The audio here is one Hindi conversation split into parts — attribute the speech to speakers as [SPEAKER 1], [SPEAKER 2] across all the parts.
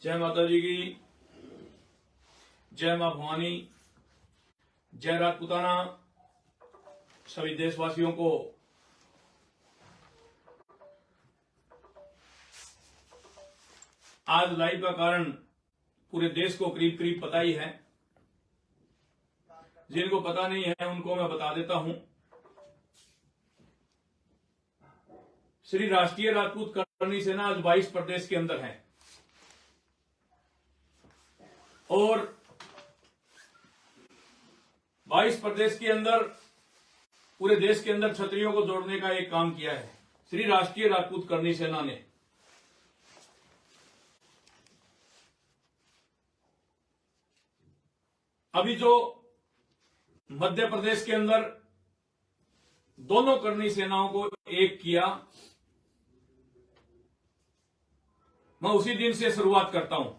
[SPEAKER 1] जय माता जी की, जय मां भवानी, जय राजपूताना। सभी देशवासियों को आज लाइव का कारण पूरे देश को करीब करीब पता ही है। जिनको पता नहीं है उनको मैं बता देता हूं। श्री राष्ट्रीय राजपूत करनी सेना आज 22 प्रदेश के अंदर है और 22 प्रदेश के अंदर पूरे देश के अंदर क्षत्रियों को जोड़ने का एक काम किया है श्री राष्ट्रीय राजपूत करनी सेना ने। अभी जो मध्य प्रदेश के अंदर दोनों करनी सेनाओं को एक किया, मैं उसी दिन से शुरुआत करता हूं।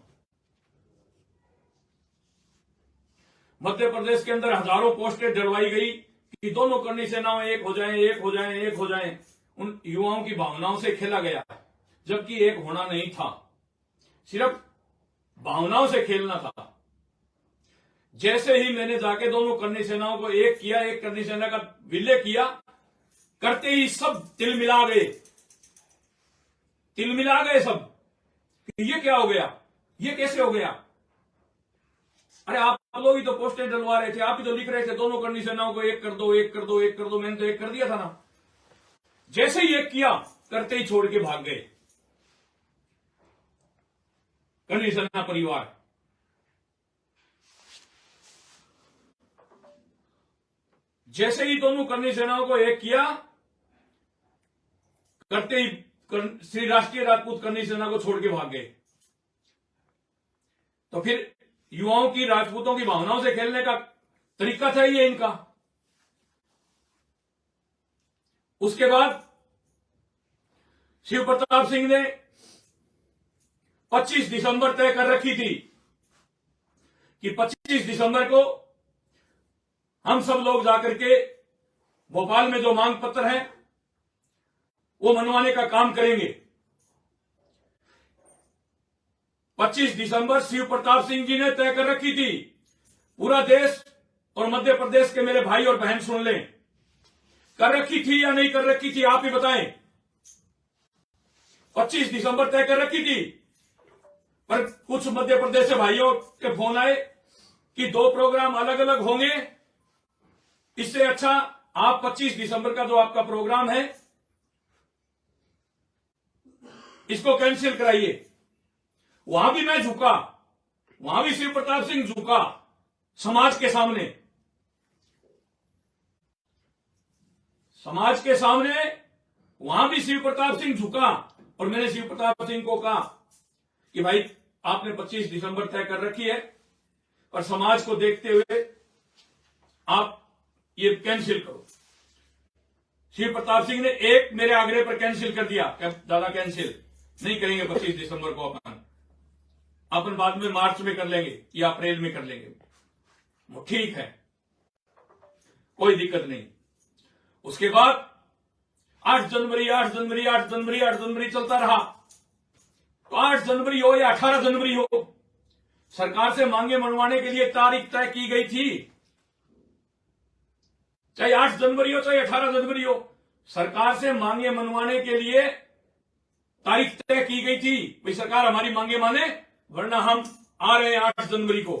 [SPEAKER 1] मध्य प्रदेश के अंदर हजारों पोस्टें डलवाई गई कि दोनों करनी सेनाओं एक हो जाएं, एक हो जाएं, एक हो जाएं। उन युवाओं की भावनाओं से खेला गया, जबकि एक होना नहीं था, सिर्फ भावनाओं से खेलना था। जैसे ही मैंने जाके दोनों करनी सेनाओं को एक किया, एक करनी सेना का विलय किया, करते ही सब तिलमिला गए, तिलमिला गए सब। ये क्या हो गया, ये कैसे हो गया? अरे आप लोग ही तो पोस्टर डलवा रहे थे, आप ही तो लिख रहे थे दोनों करनी सेनाओं को एक कर दो, एक कर दो, एक कर दो। मैंने तो एक कर दिया था ना। जैसे ही एक किया, करते ही छोड़ के भाग गए करनी सेना परिवार। जैसे ही दोनों करनी सेनाओं को एक किया, करते ही श्री राष्ट्रीय राजपूत करनी सेना को छोड़ के भाग गए। तो फिर युवाओं की, राजपूतों की भावनाओं से खेलने का तरीका था ये इनका। उसके बाद शिव प्रताप सिंह ने 25 दिसंबर तय कर रखी थी कि 25 दिसंबर को हम सब लोग जाकर के भोपाल में जो मांग पत्र है वो मनवाने का काम करेंगे। 25 दिसंबर शिव प्रताप सिंह जी ने तय कर रखी थी। पूरा देश और मध्य प्रदेश के मेरे भाई और बहन सुन लें, कर रखी थी या नहीं कर रखी थी, आप ही बताएं। 25 दिसंबर तय कर रखी थी, पर कुछ मध्य प्रदेश से भाइयों के फोन आए कि 2 प्रोग्राम अलग अलग होंगे, इससे अच्छा आप 25 दिसंबर का जो आपका प्रोग्राम है इसको कैंसिल कराइए। वहां भी मैं झुका, वहां भी शिव प्रताप सिंह झुका समाज के सामने। समाज के सामने वहां भी शिव प्रताप सिंह झुका और मैंने शिव प्रताप सिंह को कहा कि भाई आपने 25 दिसंबर तय कर रखी है, पर समाज को देखते हुए आप ये कैंसिल करो। शिव प्रताप सिंह ने एक मेरे आग्रह पर कैंसिल कर दिया। दादा कैंसिल नहीं करेंगे, 25 दिसंबर को अपन बाद में मार्च में कर लेंगे या अप्रैल में कर लेंगे। ठीक है, कोई दिक्कत नहीं। उसके बाद 8 जनवरी 8 जनवरी 8 जनवरी 8 जनवरी चलता रहा। तो 8 जनवरी हो या 18 जनवरी हो, सरकार से मांगे मनवाने के लिए तारीख तय की गई थी। चाहे 8 जनवरी हो चाहे 18 जनवरी हो, सरकार से मांगे मनवाने के लिए तारीख तय की गई थी। भाई सरकार हमारी मांगे माने, वरना हम आ रहे हैं 8 जनवरी को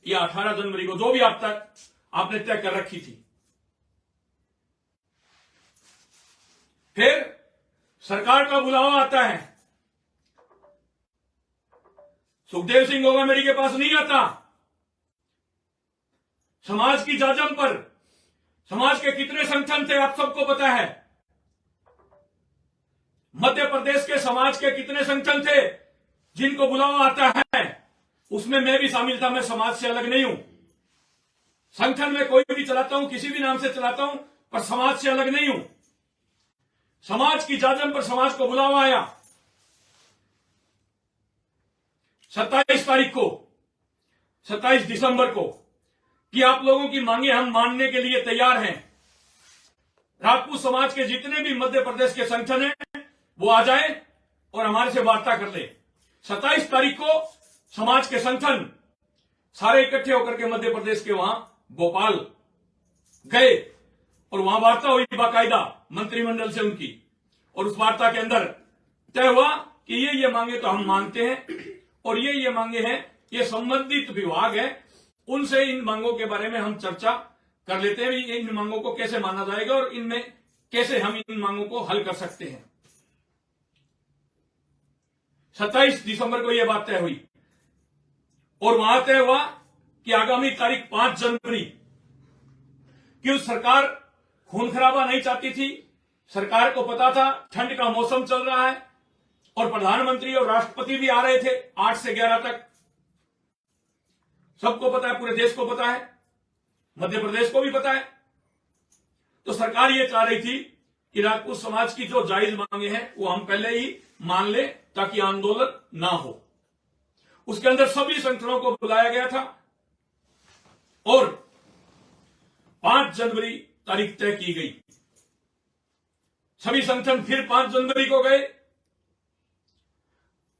[SPEAKER 1] या 18 जनवरी को, जो भी आपने तय कर रखी थी। फिर सरकार का बुलावा आता है। सुखदेव सिंह गोगामेडी के पास नहीं आता। समाज की जाजम पर समाज के कितने संगठन थे आप सबको पता है। मध्य प्रदेश के समाज के कितने संगठन थे जिनको बुलावा आता है, उसमें मैं भी शामिल था। मैं समाज से अलग नहीं हूं। संगठन में कोई भी चलाता हूं, किसी भी नाम से चलाता हूं, पर समाज से अलग नहीं हूं। समाज की जाजम पर समाज को बुलावा आया 27 तारीख को, 27 दिसंबर को, कि आप लोगों की मांगे हम मानने के लिए तैयार हैं। राजपूत समाज के जितने भी मध्य प्रदेश के संगठन हैं वो आ जाएं और हमारे से वार्ता कर ले। 27 तारीख को समाज के संगठन सारे इकट्ठे होकर के मध्य प्रदेश के वहां भोपाल गए और वहां वार्ता हुई बाकायदा मंत्रिमंडल से उनकी, और उस वार्ता के अंदर तय हुआ कि ये मांगे तो हम मानते हैं और ये मांगे हैं, ये संबंधित विभाग है, उनसे इन मांगों के बारे में हम चर्चा कर लेते हैं, इन मांगों को कैसे माना जाएगा और इनमें कैसे हम इन मांगों को हल कर सकते हैं। 27 दिसंबर को यह बात तय हुई और वहां तय हुआ कि आगामी तारीख 5 जनवरी, क्यों सरकार खून खराबा नहीं चाहती थी, सरकार को पता था ठंड का मौसम चल रहा है और प्रधानमंत्री और राष्ट्रपति भी आ रहे थे 8 से 11 तक, सबको पता है, पूरे देश को पता है, मध्य प्रदेश को भी पता है। तो सरकार ये चाह रही थी कि राजपूत समाज की जो जायज मांगे हैं वो हम पहले ही मान ले ताकि आंदोलन ना हो। उसके अंदर सभी संगठनों को बुलाया गया था और 5 जनवरी तारीख तय की गई। सभी संगठन फिर 5 जनवरी को गए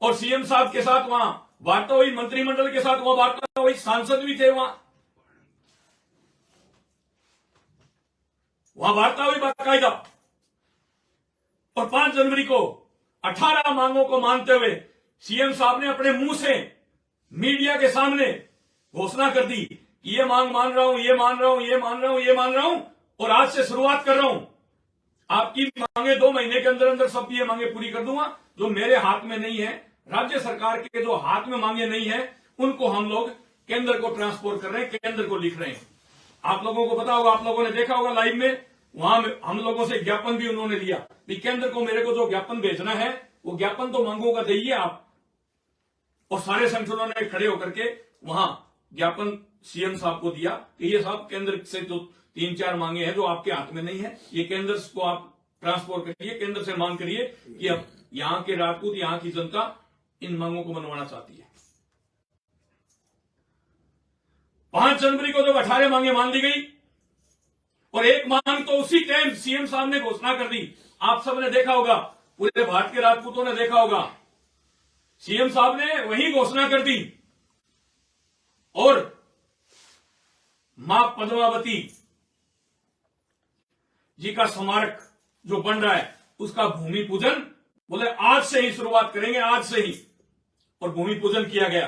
[SPEAKER 1] और सीएम साहब के साथ वहां वार्ता हुई, मंत्रिमंडल के साथ वहां वार्ता हुई, सांसद भी थे वहां वार्ता हुई बाकायदा। और 5 जनवरी को 18 मांगों को मानते हुए सीएम साहब ने अपने मुंह से मीडिया के सामने घोषणा कर दी कि ये मांग मान रहा हूं, ये मान रहा हूं, ये मान रहा हूं, ये मान रहा हूं और आज से शुरुआत कर रहा हूं। आपकी मांगे 2 महीने के अंदर अंदर सब ये मांगे पूरी कर दूंगा। जो मेरे हाथ में नहीं है, राज्य सरकार के जो हाथ में मांगे नहीं है, उनको हम लोग केंद्र को ट्रांसपोर्ट कर रहे हैं, केंद्र को लिख रहे हैं। आप लोगों को पता होगा, आप लोगों ने देखा होगा लाइव में, वहां हम लोगों से ज्ञापन भी उन्होंने लिया कि केंद्र को मेरे को जो ज्ञापन भेजना है वो ज्ञापन तो मांगों का दीजिए आप। और सारे संगठनों ने खड़े होकर के वहां ज्ञापन सीएम साहब को दिया कि ये साहब केंद्र से जो 3-4 मांगे हैं जो आपके हाथ में नहीं है, ये केंद्र को आप ट्रांसपोर्ट करिए, केंद्र से मांग करिए कि अब यहां के राजपूत, यहां की जनता इन मांगों को मनवाना चाहती है। 5 जनवरी को जब 18 मांगे मान ली गई और एक मांग तो उसी टाइम सीएम साहब ने घोषणा कर दी। आप सब ने देखा होगा, पूरे भारत के राजपूतों ने देखा होगा, सीएम साहब ने वही घोषणा कर दी और मां पद्मावती जी का स्मारक जो बन रहा है उसका भूमि पूजन बोले आज से ही शुरुआत करेंगे, आज से ही। और भूमि पूजन किया गया।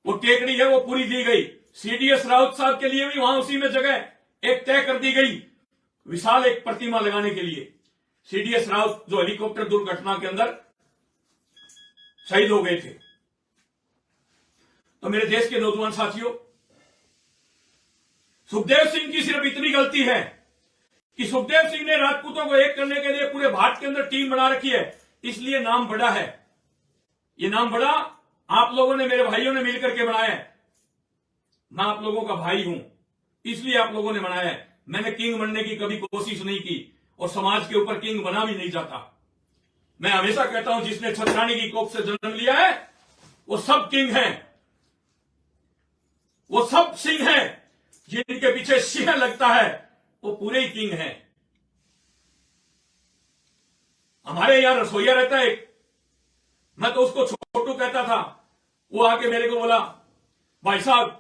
[SPEAKER 1] वो टेकड़ी है वो पूरी दी गई। सीडीएस राउत साहब के लिए भी वहां उसी में जगह एक तय कर दी गई, विशाल एक प्रतिमा लगाने के लिए। सीडीएस राउत जो हेलीकॉप्टर दुर्घटना के अंदर शहीद हो गए थे। तो मेरे देश के नौजवान साथियों, सुखदेव सिंह की सिर्फ इतनी गलती है कि सुखदेव सिंह ने राजपूतों को एक करने के लिए पूरे भारत के अंदर टीम बना रखी है, इसलिए नाम बड़ा है। ये नाम बड़ा आप लोगों ने, मेरे भाइयों ने मिलकर के बनाया है। मैं आप लोगों का भाई हूं, इसलिए आप लोगों ने बनाया है। मैंने किंग बनने की कभी कोशिश नहीं की और समाज के ऊपर किंग बना भी नहीं जाता। मैं हमेशा कहता हूं जिसने छत्राणी की कोख से जन्म लिया है वो सब किंग हैं, वो सब सिंह हैं। जिनके पीछे सिंह लगता है वो पूरे ही किंग हैं। हमारे यहां रसोईया रहता है, मैं तो उसको छोटू कहता था। वो आके मेरे को बोला, भाई साहब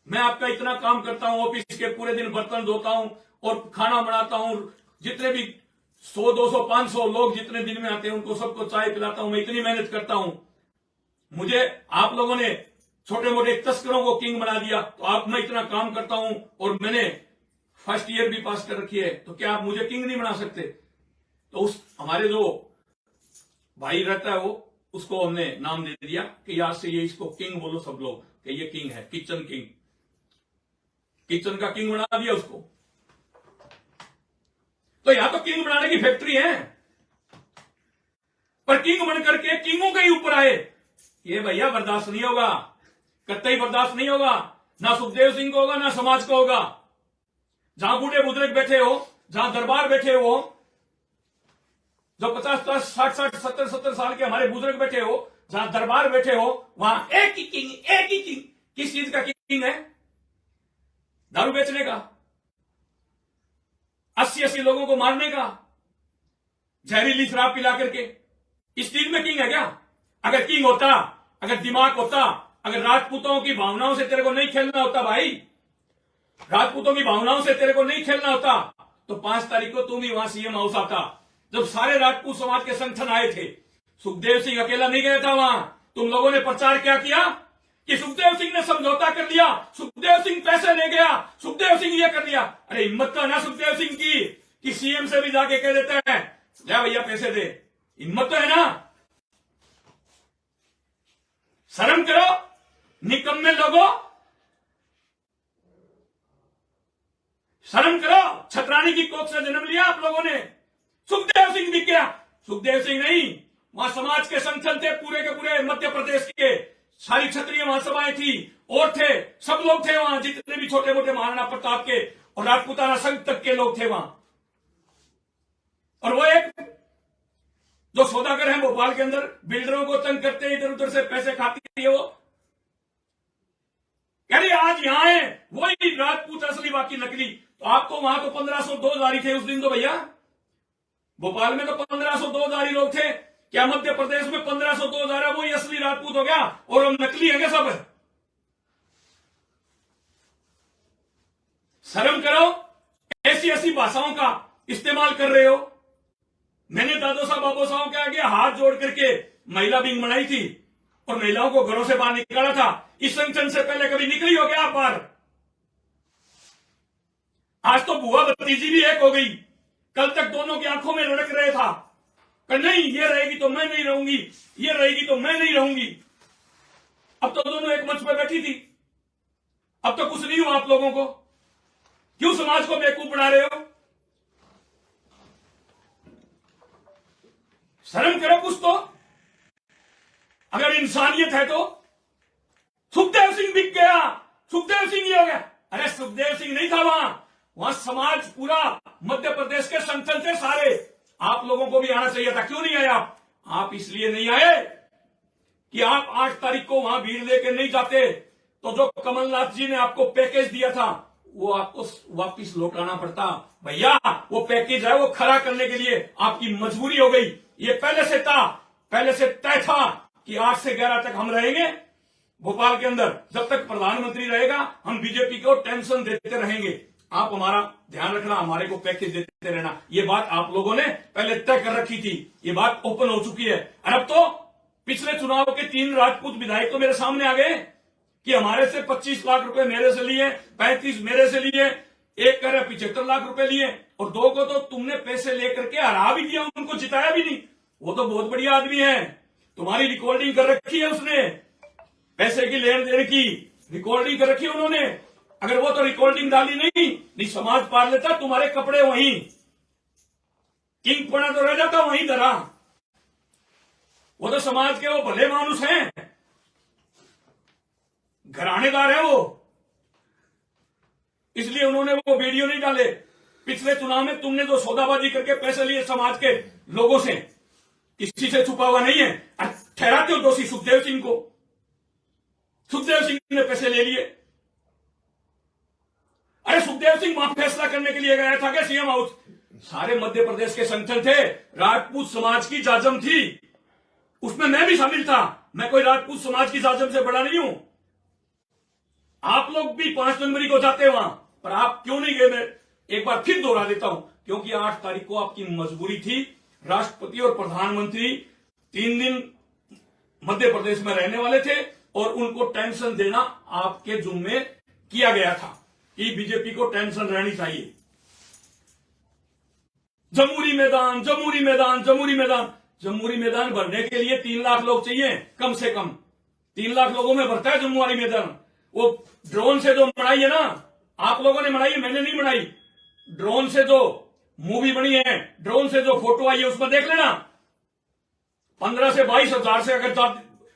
[SPEAKER 1] मैं आपका इतना काम करता हूं, ऑफिस के पूरे दिन बर्तन धोता हूं और खाना बनाता हूं, जितने भी 100, 200, 500 लोग जितने दिन में आते हैं उनको सबको चाय पिलाता हूं, मैं इतनी मेहनत करता हूं। मुझे आप लोगों ने छोटे मोटे तस्करों को किंग बना दिया, तो आप मैं इतना काम करता हूं और मैंने फर्स्ट ईयर भी पास कर रखी है, तो क्या आप मुझे किंग नहीं बना सकते? तो उस हमारे जो भाई रहता है वो, उसको हमने नाम दे दिया कि आज से ये इसको किंग बोलो सब लोग, कि ये किंग है, किचन किंग। किचन का किंग बना दिया उसको। तो यहां तो किंग बनाने की फैक्ट्री है, पर किंग बन करके किंगों के ही ऊपर आए, ये भैया बर्दाश्त नहीं होगा, कतई बर्दाश्त नहीं होगा। ना सुखदेव सिंह को होगा, ना समाज को होगा। जहां बूढ़े बुजुर्ग बैठे हो, जहां दरबार बैठे हो, जो 50, 60, 70 साल के हमारे बुजुर्ग बैठे हो, जहां दरबार बैठे हो, वहां एक ही किंग, एक ही किंग। किस चीज का किंग है? दारू बेचने का, 80 लोगों को मारने का, जहरीली शराब पिला करके। इस चीज में किंग है क्या? अगर किंग होता, अगर दिमाग होता, अगर राजपूतों की भावनाओं से तेरे को नहीं खेलना होता भाई, राजपूतों की भावनाओं से तेरे को नहीं खेलना होता, तो 5 तारीख को तुम ही वहां सीएम हाउस आता, जब सारे राजपूत समाज के संगठन आए थे। सुखदेव सिंह अकेला नहीं गया था वहां। तुम लोगों ने प्रचार क्या किया कि सुखदेव सिंह ने समझौता कर लिया, सुखदेव सिंह पैसे ले गया, सुखदेव सिंह ये कर लिया। अरे हिम्मत तो है ना सुखदेव सिंह की कि सीएम से भी जाके कह देते हैं ले भैया पैसे दे, हिम्मत तो है ना। शर्म करो निकम्मे लोगों, शर्म करो। छतरानी की कोख से जन्म लिया आप लोगों ने। सुखदेव सिंह दिख गया, सुखदेव सिंह नहीं, वहां समाज के संगठन थे पूरे के पूरे मध्य प्रदेश के, सारी क्षत्रिय महासभाएं थी और थे, सब लोग थे वहां, जितने भी छोटे मोटे महाराणा प्रताप के और राजपूताना संघ तक के लोग थे वहां। और वो एक जो सौदागर है भोपाल के अंदर, बिल्डरों को तंग करते हैं, इधर उधर से पैसे खाती है वो, यानी आज यहां है वही राजपूत असली बाकी नकली। तो आपको वहां तो 1502 जारी थे उस दिन तो भैया, भोपाल में तो 1502 जारी लोग थे। क्या मध्य प्रदेश में 1502 जारी वही असली राजपूत हो गया और हम नकली है सब? शर्म करो, ऐसी ऐसी भाषाओं का इस्तेमाल कर रहे हो। मैंने दादो साहब बाबू साहब के आगे हाथ जोड़ करके महिला विंग बनाई थी और महिलाओं को घरों से बाहर निकाला था। इस संगठन से पहले कभी निकली हो गया आप बाहर? आज तो बुआ भतीजी भी एक हो गई। कल तक दोनों की आंखों में रड़क रहे था कि नहीं ये रहेगी तो मैं नहीं रहूंगी, ये रहेगी तो मैं नहीं रहूंगी। अब तो दोनों एक मंच पर बैठी थी। अब तो कुछ नहीं हुआ आप लोगों को। क्यों समाज को बेवकूफ बना रहे हो? शर्म करो कुछ तो। अगर इंसानियत है तो सुखदेव सिंह दिख गया, सुखदेव सिंह ये हो गया। अरे सुखदेव सिंह नहीं था वहां समाज पूरा मध्य प्रदेश के संगठन थे सारे। आप लोगों को भी आना चाहिए था, क्यों नहीं आए आप? आप इसलिए नहीं आए कि आप 8 तारीख को वहां भीड़ लेके नहीं जाते तो जो कमलनाथ जी ने आपको पैकेज दिया था वो आपको वापिस लौटाना पड़ता। भैया वो पैकेज है वो खड़ा करने के लिए आपकी मजबूरी हो गई। ये पहले से था, पहले से तय था कि 8 से 11 तक हम रहेंगे भोपाल के अंदर। जब तक प्रधानमंत्री रहेगा हम बीजेपी को टेंशन देते रहेंगे। आप हमारा ध्यान रखना, हमारे को पैकेज देते रहना। ये बात आप लोगों ने पहले तय कर रखी थी, ये बात ओपन हो चुकी है। और अब तो पिछले चुनाव के 3 राजपूत विधायक तो मेरे सामने आ गए कि हमारे से 25 लाख रुपए मेरे से लिए, 35 मेरे से लिए, एक कह रहे 75 लाख रुपए लिए और 2 को तो तुमने पैसे लेकर के हरा भी दिया, उनको जिताया भी नहीं। वो तो बहुत बढ़िया आदमी है, तुम्हारी रिकॉर्डिंग कर रखी है उसने, पैसे की लेन देन की रिकॉर्डिंग कर रखी है उन्होंने। अगर वो तो रिकॉर्डिंग डाली नहीं समाज पार लेता, तुम्हारे कपड़े वहीं, किंग पड़ा तो रह जाता वहीं धरा। वो तो समाज के वो भले मानुस हैं, घरानेदार है वो, इसलिए उन्होंने वो वीडियो नहीं डाले। पिछले चुनाव में तुमने जो सौदाबाजी करके पैसे लिए समाज के लोगों से, किसी से छुपा हुआ नहीं है। ठहराते हो दोषी सुखदेव सिंह को। सुखदेव सिंह ने पैसे ले लिए। अरे सुखदेव सिंह वहां फैसला करने के लिए गया था क्या सीएम हाउस? सारे मध्य प्रदेश के संगठन थे, राजपूत समाज की जाजम थी, उसमें मैं भी शामिल था। मैं कोई राजपूत समाज की जाजम से बड़ा नहीं हूं। आप लोग भी 5 जनवरी को जाते हैं वहां, पर आप क्यों नहीं गए? मैं एक बार फिर दोहरा देता हूं, क्योंकि 8 तारीख को आपकी मजबूरी थी। राष्ट्रपति और प्रधानमंत्री 3 दिन मध्य प्रदेश में रहने वाले थे और उनको टेंशन देना आपके जुम्मे किया गया था कि बीजेपी को टेंशन रहनी चाहिए। जमूरी मैदान, जमूरी मैदान, जमूरी मैदान, जमूरी मैदान भरने के लिए 3 लाख लोग चाहिए कम से कम। 3 लाख लोगों में भरता है जम्मू वाली मैदान। वो ड्रोन से जो बनाई है ना, आप लोगों ने बनाई है, मैंने नहीं बनाई। ड्रोन से जो मूवी बनी है, ड्रोन से जो फोटो आई है, उसमें देख लेना। 15 से 22 हजार से अगर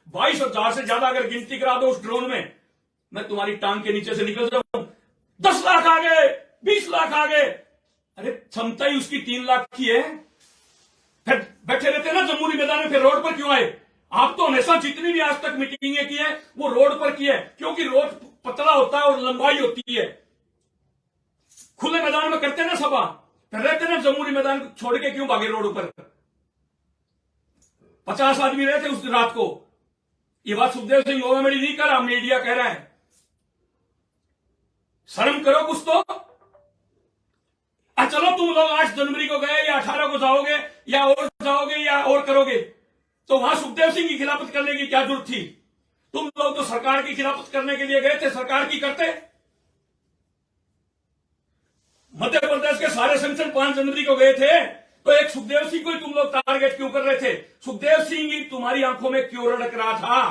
[SPEAKER 1] 22 हजार से ज्यादा अगर गिनती करा दो उस ड्रोन में, मैं तुम्हारी टांग के नीचे से निकल जाऊं। 10 लाख आ गए, 20 लाख आ गए। अरे क्षमता ही उसकी 3 लाख की है। फिर बैठे रहते ना जमूरी मैदान में, फिर रोड पर क्यों आए? आप तो हमेशा जितनी भी आज तक मीटिंगें की है वो रोड पर की है, क्योंकि रोड पतला होता है और लंबाई होती है। खुले मैदान में करते ना सभा, फिर रहते ना जमूरी मैदान छोड़ के क्यों भागे रोड पर? 50 आदमी रहे थे उस रात को। ये बात सुखदेव सिंह गोगामेडी नहीं कर रहा, मीडिया कह रहा है। शर्म करो कुछ तो। चलो तुम लोग 8 जनवरी को गए या 18 को जाओगे या और जाओगे या और करोगे, तो वहां सुखदेव सिंह की खिलाफत करने की क्या जरूरत थी? तुम लोग तो सरकार की खिलाफत करने के लिए गए थे, सरकार की करते। मध्य प्रदेश के सारे संगठन 5 जनवरी को गए थे, तो एक सुखदेव सिंह को ही तुम लोग टारगेट क्यों कर रहे थे? सुखदेव सिंह ही तुम्हारी आंखों में क्यों रड़क रहा था?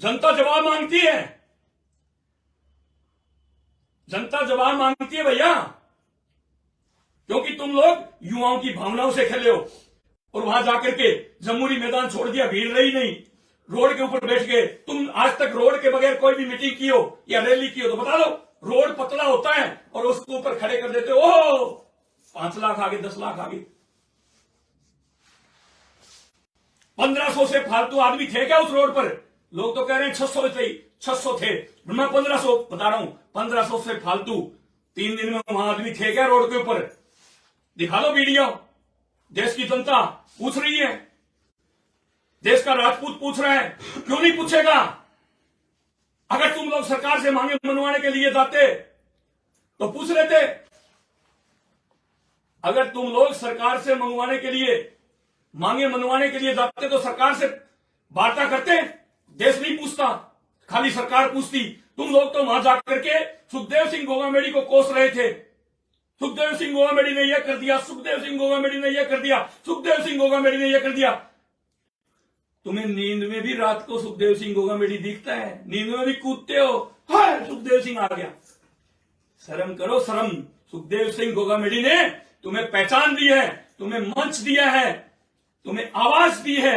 [SPEAKER 1] जनता जवाब मांगती है, जनता जवाब मांगती है भैया, क्योंकि तुम लोग युवाओं की भावनाओं से खेले हो और वहां जाकर के जमहूरी मैदान छोड़ दिया, भीड़ रही नहीं, रोड के ऊपर बैठ गए। तुम आज तक रोड के बगैर कोई भी मीटिंग की हो या रैली की हो तो बता दो। रोड पतला होता है और उसके ऊपर खड़े कर देते हो, ओह 5 लाख आगे, 10 लाख आगे। 1500 से फालतू आदमी थे क्या उस रोड पर? लोग तो कह रहे हैं 600 थे, मैं 1500 बता रहा हूं। 1500 से फालतू 3 दिन में वहां आदमी थे क्या रोड के ऊपर? दिखा दो वीडियो। देश की जनता पूछ रही है, देश का राजपूत पूछ रहा है, क्यों नहीं पूछेगा? अगर तुम लोग सरकार से मांगे मनवाने के लिए जाते तो पूछ लेते। अगर तुम लोग सरकार से मंगवाने के लिए, मांगे मनवाने के लिए जाते तो सरकार से वार्ता करते। देश नहीं पूछता, खाली सरकार पूछती। तुम लोग तो वहां जाकर के सुखदेव सिंह गोगामेडी को कोस रहे थे। सुखदेव सिंह गोगामेडी ने यह कर दिया, सुखदेव सिंह गोगामेडी ने यह कर दिया, सुखदेव सिंह गोगामेडी ने यह कर दिया। तुम्हें नींद में भी रात को सुखदेव सिंह गोगामेडी दिखता है, नींद में भी कूदते हो, हाय सुखदेव सिंह आ गया। शर्म करो, शर्म। सुखदेव सिंह गोगामेडी ने तुम्हें पहचान दी है, तुम्हें मंच दिया है, तुम्हें आवाज दी है।